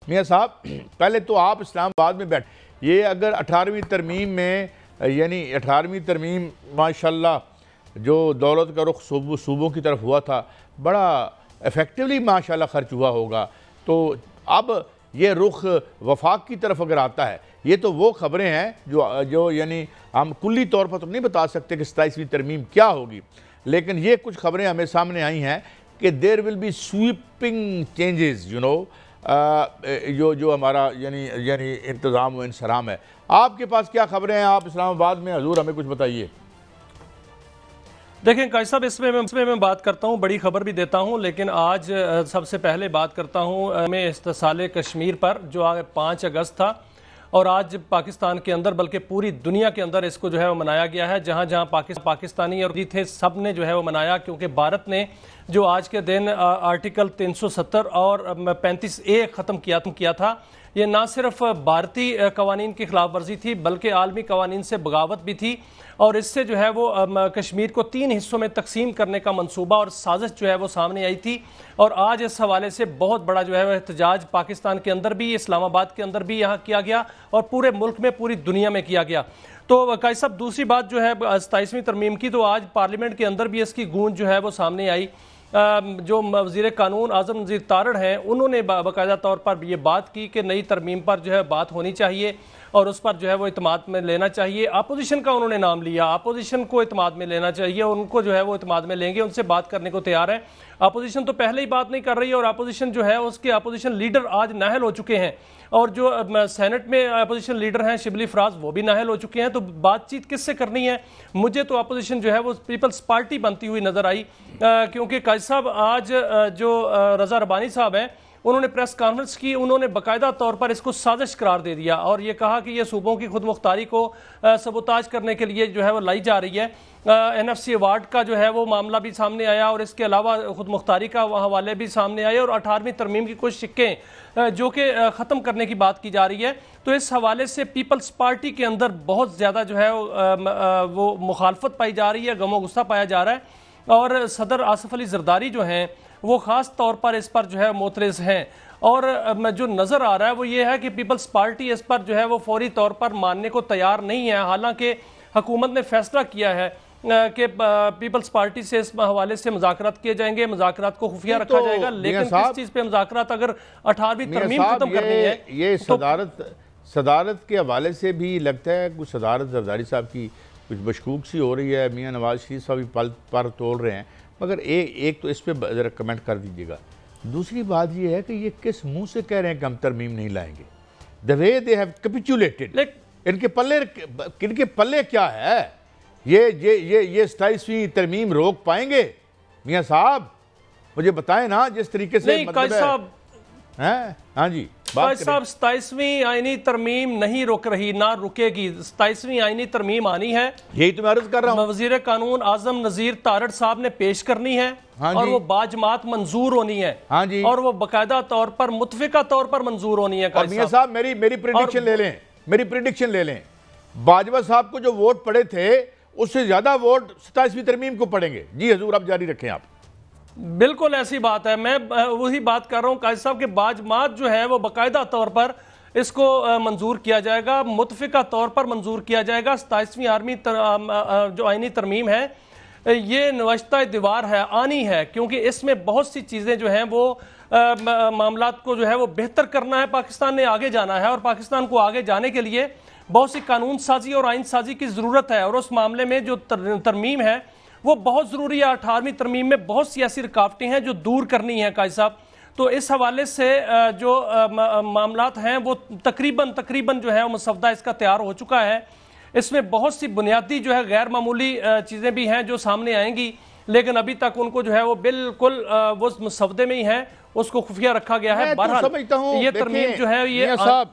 میاں صاحب پہلے تو آپ اسلام آباد میں بیٹھے، یہ اگر 18ویں ترمیم میں یعنی 18ویں ترمیم ماشاءاللہ جو دولت کا رخ صوبوں کی طرف ہوا تھا بڑا ایفیکٹولی ماشاءاللہ خرچ ہوا ہوگا، تو اب یہ رخ وفاق کی طرف اگر آتا ہے، یہ تو وہ خبریں ہیں جو یعنی ہم کلی طور پر تو نہیں بتا سکتے کہ 27ویں ترمیم کیا ہوگی، لیکن یہ کچھ خبریں ہمیں سامنے آئی ہیں کہ دیر ول بی سویپنگ چینجز جو ہمارا یعنی انتظام و انصرام ہے۔ آپ کے پاس کیا خبریں ہیں؟ آپ اسلام آباد میں حضور ہمیں کچھ بتائیے۔ دیکھیں قائد صاحب، اس میں میں بات کرتا ہوں، بڑی خبر بھی دیتا ہوں، لیکن آج سب سے پہلے بات کرتا ہوں میں استحصال کشمیر پر، جو آج 5 اگست تھا اور آج پاکستان کے اندر بلکہ پوری دنیا کے اندر اس کو جو ہے وہ منایا گیا ہے، جہاں جہاں پاکستانی اور تھے سب نے جو ہے وہ منایا، کیونکہ بھارت نے جو آج کے دن آرٹیکل 370 اور 35A ختم کیا تھا، یہ نہ صرف بھارتی قوانین کی خلاف ورزی تھی بلکہ عالمی قوانین سے بغاوت بھی تھی، اور اس سے جو ہے وہ کشمیر کو 3 حصوں میں تقسیم کرنے کا منصوبہ اور سازش جو ہے وہ سامنے آئی تھی، اور آج اس حوالے سے بہت بڑا جو ہے وہ احتجاج پاکستان کے اندر بھی، اسلام آباد کے اندر بھی یہاں کیا گیا اور پورے ملک میں پوری دنیا میں کیا گیا۔ تو قائد صاحب دوسری بات جو ہے 27ویں ترمیم کی، تو آج پارلیمنٹ کے اندر بھی اس کی گونج جو ہے وہ سامنے آئی۔ جو وزیر قانون اعظم نذیر تارڑ ہیں، انہوں نے باقاعدہ طور پر یہ بات کی کہ نئی ترمیم پر جو ہے بات ہونی چاہیے اور اس پر جو ہے وہ اعتماد میں لینا چاہیے۔ اپوزیشن کا انہوں نے نام لیا، اپوزیشن کو اعتماد میں لینا چاہیے، ان کو جو ہے وہ اعتماد میں لیں گے، ان سے بات کرنے کو تیار ہے۔ اپوزیشن تو پہلے ہی بات نہیں کر رہی، اور اپوزیشن جو ہے اس کے اپوزیشن لیڈر آج نااہل ہو چکے ہیں، اور جو سینٹ میں اپوزیشن لیڈر ہیں شبلی فراز، وہ بھی نااہل ہو چکے ہیں۔ تو بات چیت کس سے کرنی ہے؟ مجھے تو اپوزیشن جو ہے وہ پیپلز پارٹی بنتی ہوئی نظر آئی، کیونکہ قائد صاحب آج جو رضا ربانی صاحب ہیں، انہوں نے پریس کانفرنس کی، انہوں نے باقاعدہ طور پر اس کو سازش قرار دے دیا اور یہ کہا کہ یہ صوبوں کی خود مختاری کو سبوتاج کرنے کے لیے جو ہے وہ لائی جا رہی ہے۔ NFC ایوارڈ کا جو ہے وہ معاملہ بھی سامنے آیا، اور اس کے علاوہ خود مختاری کا حوالے بھی سامنے آئے، اور 18ویں ترمیم کی کچھ شقیں جو کہ ختم کرنے کی بات کی جا رہی ہے۔ تو اس حوالے سے پیپلز پارٹی کے اندر بہت زیادہ جو ہے وہ مخالفت پائی جا رہی ہے، غم و غصہ پایا جا رہا ہے، اور صدر آصف علی زرداری جو ہیں وہ خاص طور پر اس پر جو ہے معترض ہیں، اور جو نظر آ رہا ہے وہ یہ ہے کہ پیپلز پارٹی اس پر جو ہے وہ فوری طور پر ماننے کو تیار نہیں ہے، حالانکہ حکومت نے فیصلہ کیا ہے کہ پیپلز پارٹی سے اس حوالے سے مذاکرات کیے جائیں گے، مذاکرات کو خفیہ رکھا جائے گا، لیکن کس چیز پہ مذاکرات؟ اگر 18ویں ترمیم ختم کرنی ہے۔ یہ صدارت کے حوالے سے بھی لگتا ہے کچھ صدارت زرداری صاحب کی کچھ مشکوک سی ہو رہی ہے، میاں نواز شریف صاحب بھی پر تول رہے ہیں، مگر ایک تو اس پہ ذرا کمنٹ کر دیجیے گا۔ دوسری بات یہ ہے کہ یہ کس منہ سے کہہ رہے ہیں کہ ہم ترمیم نہیں لائیں گے؟ the way they have capitulated، ان کے پلے کیا ہے؟ یہ 27ویں ترمیم روک پائیں گے؟ میاں صاحب مجھے بتائیں نا، جس طریقے سے قائد صاحب، ہاں جی قائد صاحب 27ویں آئینی ترمیم نہیں رک رہی، نہ رکے گی۔ 27ویں آئینی ترمیم آنی ہے، یہی تو میں عرض کر رہا ہوں، وزیر قانون اعظم نذیر تارڑ صاحب نے پیش کرنی ہے، اور وہ باجماعت منظور ہونی ہے، اور وہ باقاعدہ طور پر متفقہ طور پر منظور ہونی ہے۔ اور میاں صاحب میری پریڈکشن لے لیں، باجوہ صاحب کو جو ووٹ پڑے تھے اس سے زیادہ ووٹ 27ویں ترمیم کو پڑیں گے۔ جی حضور اب جاری رکھیں آپ۔ بالکل ایسی بات ہے، میں وہی بات کر رہا ہوں قائد صاحب کہ باجماعت جو ہے وہ باقاعدہ طور پر اس کو منظور کیا جائے گا، متفقہ طور پر منظور کیا جائے گا۔ 27ویں جو آئینی ترمیم ہے یہ نوشتہ دیوار ہے، آنی ہے، کیونکہ اس میں بہت سی چیزیں جو ہیں وہ معاملات کو جو ہے وہ بہتر کرنا ہے، پاکستان نے آگے جانا ہے، اور پاکستان کو آگے جانے کے لیے بہت سی قانون سازی اور آئین سازی کی ضرورت ہے، اور اس معاملے میں جو ترمیم ہے وہ بہت ضروری ہے۔ 18ویں ترمیم میں بہت سی ایسی رکاوٹیں ہیں جو دور کرنی ہیں قائد صاحب۔ تو اس حوالے سے جو معاملات ہیں وہ تقریباً جو ہے مسودہ اس کا تیار ہو چکا ہے۔ اس میں بہت سی بنیادی جو ہے غیر معمولی چیزیں بھی ہیں جو سامنے آئیں گی، لیکن ابھی تک ان کو جو ہے وہ بالکل وہ مسودے میں ہی ہیں، اس کو خفیہ رکھا گیا ہے۔ بہرحال یہ ترمیم جو ہے یہ صاحب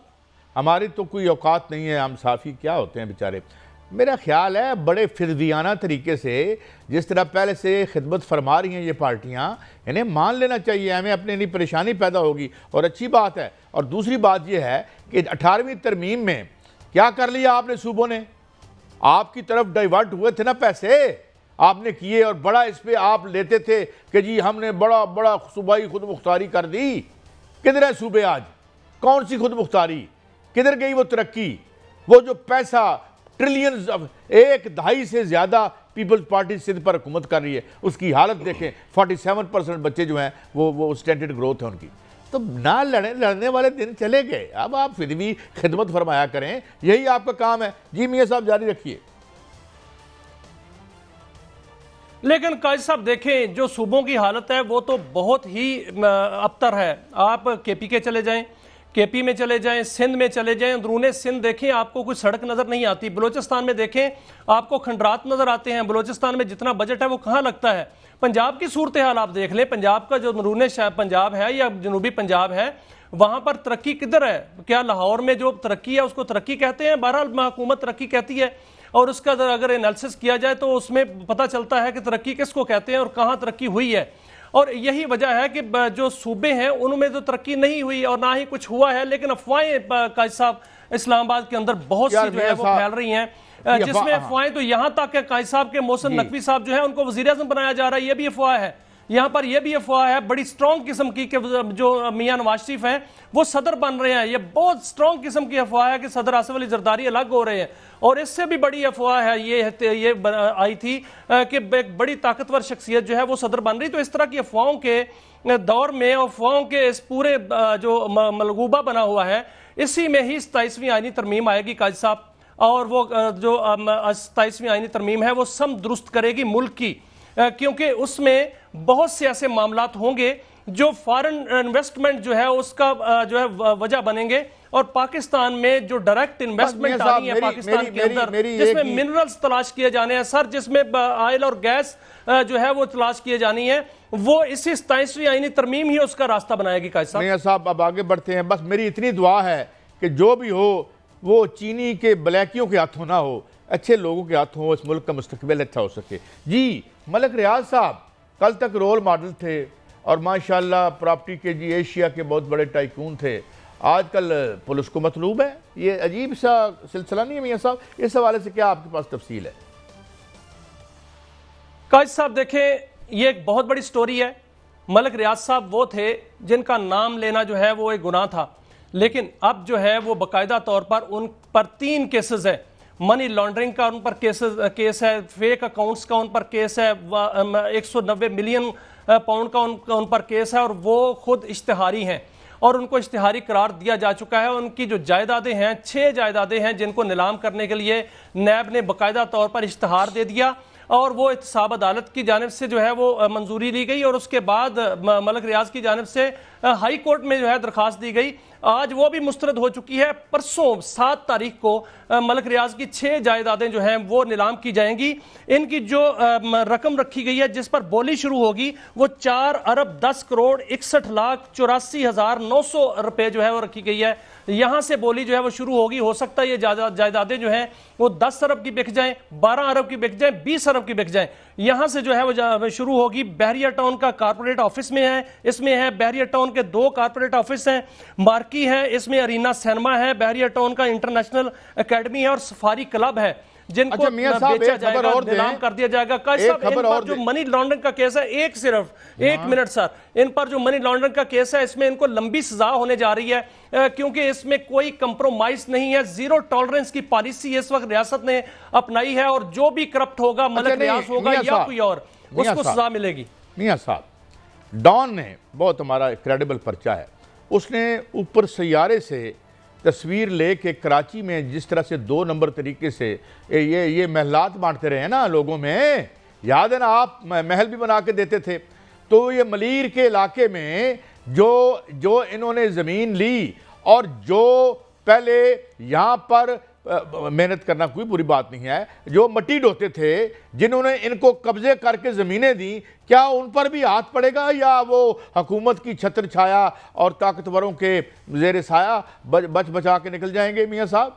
ہماری تو کوئی اوقات نہیں ہے، ہم صحافی کیا ہوتے ہیں بیچارے۔ میرا خیال ہے بڑے فردیانہ طریقے سے جس طرح پہلے سے خدمت فرما رہی ہیں یہ پارٹیاں، انہیں مان لینا چاہیے، ہمیں اپنے لیے پریشانی پیدا ہوگی، اور اچھی بات ہے۔ اور دوسری بات یہ ہے کہ 18ویں ترمیم میں کیا کر لیا آپ نے؟ صوبوں نے آپ کی طرف ڈائیورٹ ہوئے تھے نا پیسے، آپ نے کیے، اور بڑا اس پہ آپ لیتے تھے کہ جی ہم نے بڑا صوبائی خود مختاری کر دی۔ کدھر ہیں صوبے آج؟ کون سی خود مختاری؟ کدھر گئی وہ ترقی؟ وہ جو پیسہ ٹریلینز 1.5 سے زیادہ پیپلز پارٹی سندھ پر حکومت کر رہی ہے، اس کی حالت دیکھیں. 47% بچے جو ہیں وہ سٹینڈرڈ گروتھ ہے ان کی. تو نہ لڑنے والے دن چلے گئے. اب آپ پھر بھی خدمت فرمایا کریں، یہی آپ کا کام ہے. جی میاں صاحب جاری رکھیے. لیکن قائد صاحب دیکھیں جو صوبوں کی حالت ہے وہ تو بہت ہی ابتر ہے. آپ کے پی کے چلے جائیں، کے پی میں چلے جائیں، سندھ میں چلے جائیں، اندرون سندھ دیکھیں آپ کو کوئی سڑک نظر نہیں آتی. بلوچستان میں دیکھیں آپ کو کھنڈرات نظر آتے ہیں. بلوچستان میں جتنا بجٹ ہے وہ کہاں لگتا ہے. پنجاب کی صورتحال آپ دیکھ لیں، پنجاب کا جو اندرون پنجاب ہے یا جنوبی پنجاب ہے وہاں پر ترقی کدھر ہے؟ کیا لاہور میں جو ترقی ہے اس کو ترقی کہتے ہیں؟ بہرحال حکومت ترقی کہتی ہے، اور اس کا اگر انالیسس کیا جائے تو اس میں پتہ چلتا ہے کہ ترقی کس کو کہتے ہیں اور کہاں ترقی ہوئی ہے. اور یہی وجہ ہے کہ جو صوبے ہیں ان میں تو ترقی نہیں ہوئی اور نہ ہی کچھ ہوا ہے. لیکن افواہیں قائد صاحب اسلام آباد کے اندر بہت سی جو ہے وہ پھیل رہی ہیں، جس میں افواہیں تو یہاں تک کہ قائد صاحب کے محسن نقوی صاحب جو ہے ان کو وزیر اعظم بنایا جا رہا ہے، یہ بھی افواہ ہے. یہاں پر یہ بھی افواہ ہے بڑی سٹرونگ قسم کی کہ جو میاں نواز شریف ہیں وہ صدر بن رہے ہیں. یہ بہت سٹرونگ قسم کی افواہ ہے کہ صدر آصف علی زرداری الگ ہو رہے ہیں. اور اس سے بھی بڑی افواہ ہے یہ آئی تھی کہ ایک بڑی طاقتور شخصیت جو ہے وہ صدر بن رہی. تو اس طرح کی افواہوں کے دور میں، افواہوں کے اس پورے جو ملغوبہ بنا ہوا ہے، اسی میں ہی 27ویں آئینی ترمیم آئے گی قائد صاحب. اور وہ جو 27ویں آئینی ترمیم ہے وہ سم درست کرے گی ملک کی، کیونکہ اس میں بہت سے ایسے معاملات ہوں گے جو فارن انویسٹمنٹ جو ہے اس کا جو ہے وجہ بنیں گے. اور پاکستان میں جو ڈائریکٹ انویسٹمنٹ آنی ہے پاکستان کے اندر، جس میں منرلز تلاش کیے جانے ہیں سر، جس میں آئل اور گیس جو ہے وہ تلاش کیے جانی ہے، وہ اسی 27ویں آئینی ترمیم ہی اس کا راستہ بنائے گی. قائد صاحب میاں صاحب اب آگے بڑھتے ہیں. بس میری اتنی دعا ہے کہ جو بھی ہو وہ چینی کے بلیکیوں کے ہاتھوں نہ ہو، اچھے لوگوں کے ہاتھوں ہو، اس ملک کا مستقبل اچھا ہو سکے. جی ملک ریاض صاحب کل تک رول ماڈل تھے اور ماشاءاللہ پراپرٹی کے جی ایشیا کے بہت بڑے ٹائکون تھے. آج کل پولیس کو مطلوب ہے. یہ عجیب سا سلسلہ نہیں ہے میاں صاحب؟ اس حوالے سے کیا آپ کے پاس تفصیل ہے؟ قائد صاحب دیکھیں یہ ایک بہت بڑی سٹوری ہے. ملک ریاض صاحب وہ تھے جن کا نام لینا جو ہے وہ ایک گناہ تھا، لیکن اب جو ہے وہ باقاعدہ طور پر ان پر 3 کیسز ہیں. منی لانڈرنگ کا ان پر کیس ہے، فیک اکاؤنٹس کا ان پر کیس ہے، 190 ملین پاؤنڈ کا ان پر کیس ہے، اور وہ خود اشتہاری ہیں اور ان کو اشتہاری قرار دیا جا چکا ہے. ان کی جو جائیدادیں ہیں 6 جائیدادیں ہیں جن کو نیلام کرنے کے لیے نیب نے باقاعدہ طور پر اشتہار دے دیا اور وہ احتساب عدالت کی جانب سے جو ہے وہ منظوری دی گئی، اور اس کے بعد ملک ریاض کی جانب سے ہائی کورٹ میں جو ہے درخواست دی گئی. آج وہ بھی مسترد ہو چکی ہے. پرسوں 7 تاریخ کو ملک ریاض کی 6 جائیدادیں جو ہیں وہ نیلام کی جائیں گی. ان کی جو رقم رکھی گئی ہے جس پر بولی شروع ہوگی وہ 4 ارب 10 کروڑ 61 لاکھ 84 ہزار 900 روپے جو ہے وہ رکھی گئی ہے. یہاں سے بولی جو ہے وہ شروع ہوگی. ہو سکتا ہے یہ جائیدادیں جو ہیں وہ 10 ارب کی بک جائیں، 12 ارب کی بک جائیں، 20 ارب کی بک جائیں. یہاں سے جو ہے وہ شروع ہوگی. بحریہ ٹاؤن کا کارپوریٹ آفس میں ہے، اس میں ہے بحریہ ٹاؤن کے 2 کارپوریٹ آفس ہیں، مارکی ہے، اس میں ارینا سینما ہے، بحریہ ٹاؤن کا انٹرنیشنل اکیڈمی ہے اور سفاری کلب ہے جن کو بیچا جائے گا، نیلام کر دیا جائے گا. قائد صاحب ان پر جو منی لانڈرنگ کا کیس ہے، ایک منٹ سر، ان پر جو منی لانڈرنگ کا کیس ہے اس میں ان کو لمبی سزا ہونے جا رہی ہے، کیونکہ اس میں کوئی کمپرومائز نہیں ہے. 0 ٹالرنس کی پالیسی اس وقت ریاست نے اپنائی ہے، اور جو بھی کرپٹ ہوگا، ملک ریاض ہوگا یا کوئی اور، اس کو سزا ملے گی. میاں صاحب ڈان نے بہت ہمارا کریڈیبل پرچہ ہے، اس نے اوپر سیارے سے تصویر لے کے کراچی میں جس طرح سے 2 نمبر طریقے سے یہ محلات بانٹتے رہے ہیں نا لوگوں میں، یاد ہے نا آپ محل بھی بنا کے دیتے تھے. تو یہ ملیر کے علاقے میں جو انہوں نے زمین لی اور جو پہلے یہاں پر محنت کرنا کوئی بری بات نہیں ہے، جو مٹی ڈھوتے تھے جنہوں نے ان کو قبضے کر کے زمینیں دیں، کیا ان پر بھی ہاتھ پڑے گا یا وہ حکومت کی چھتر چھایا اور طاقتوروں کے زیر سایہ بچ بچا کے نکل جائیں گے؟ میاں صاحب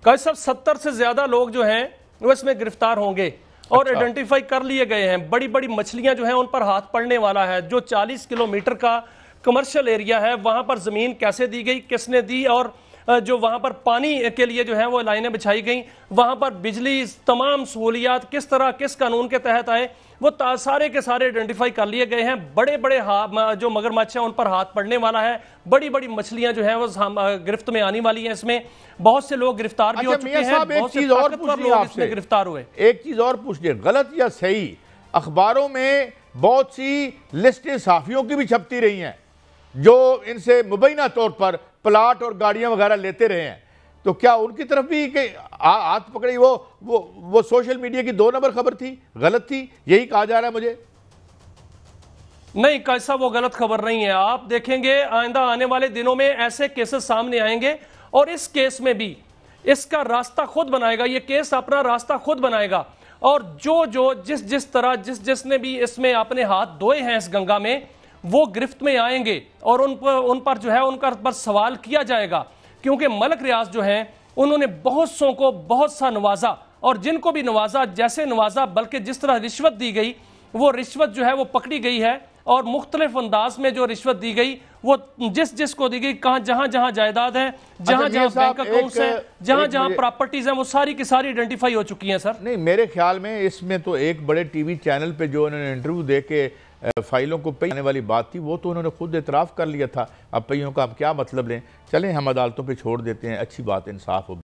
قائد صاحب 70 سے زیادہ لوگ جو ہیں وہ اس میں گرفتار ہوں گے اور ایڈنٹیفائی کر لیے گئے ہیں. بڑی بڑی مچھلیاں جو ہیں ان پر ہاتھ پڑنے والا ہے. جو 40 کلومیٹر کا کمرشل ایریا ہے وہاں پر زمین کیسے دی گئی، کس نے دی، اور جو وہاں پر پانی کے لیے جو ہے وہ لائنیں بچھائی گئیں، وہاں پر بجلی، تمام سہولیات کس طرح کس قانون کے تحت آئے وہ سارے کے سارے آئیڈینٹیفائی کر لیے گئے ہیں۔ بڑے بڑے جو مگرمچھ ہیں ان پر ہاتھ پڑنے والا ہے، بڑی بڑی مچھلیاں جو ہیں وہ گرفت میں آنے والی ہیں، اس میں بہت سے لوگ گرفتار بھی ہو چکے ہیں، بہت سے طاقتور لوگ اس میں گرفتار ہوئے۔ ایک چیز اور پوچھ لیں، غلط یا صحیح، اخباروں میں بہت سی لسٹیں صحافیوں کی بھی چھپتی رہی ہیں جو ان سے مبینہ طور پر پلاٹ اور گاڑیاں وغیرہ لیتے رہے ہیں، تو کیا ان کی طرف بھی ہاتھ پکڑی وہ سوشل میڈیا کی 2 نمبر خبر تھی، غلط تھی، یہی کہا جا رہا ہے مجھے؟ نہیں کیسا وہ غلط خبر نہیں ہے، آپ دیکھیں گے آئندہ آنے والے دنوں میں ایسے کیسز سامنے آئیں گے، اور اس کیس میں بھی اس کا راستہ خود بنائے گا، یہ کیس اپنا راستہ خود بنائے گا، اور جس طرح جس نے بھی اس میں اپنے ہاتھ دھوئے ہیں اس گنگا میں، وہ گرفت میں آئیں گے، اور ان پر جو ہے ان پر سوال کیا جائے گا، کیونکہ ملک ریاض جو ہیں انہوں نے بہت سو کو بہت سا نوازا، اور جن کو بھی نوازا جیسے نوازا، بلکہ جس طرح رشوت دی گئی وہ رشوت جو ہے وہ پکڑی گئی ہے، اور مختلف انداز میں جو رشوت دی گئی وہ جس کو دی گئی، جہاں جائیداد ہے، جہاں بینک اکاؤنٹس ہیں، جہاں پراپرٹیز ہیں، وہ ساری کی ساری آئیڈینٹیفائی ہو چکی ہیں۔ سر نہیں، میرے خیال میں اس میں تو ایک بڑے ٹی وی چینل پہ جو انہوں نے انٹرویو دے کے فائلوں کو پہ آنے والی بات تھی، وہ تو انہوں نے خود اعتراف کر لیا تھا، اب پہیوں کا اب کیا مطلب لیں؟ چلیں ہم عدالتوں پہ چھوڑ دیتے ہیں، اچھی بات انصاف ہو۔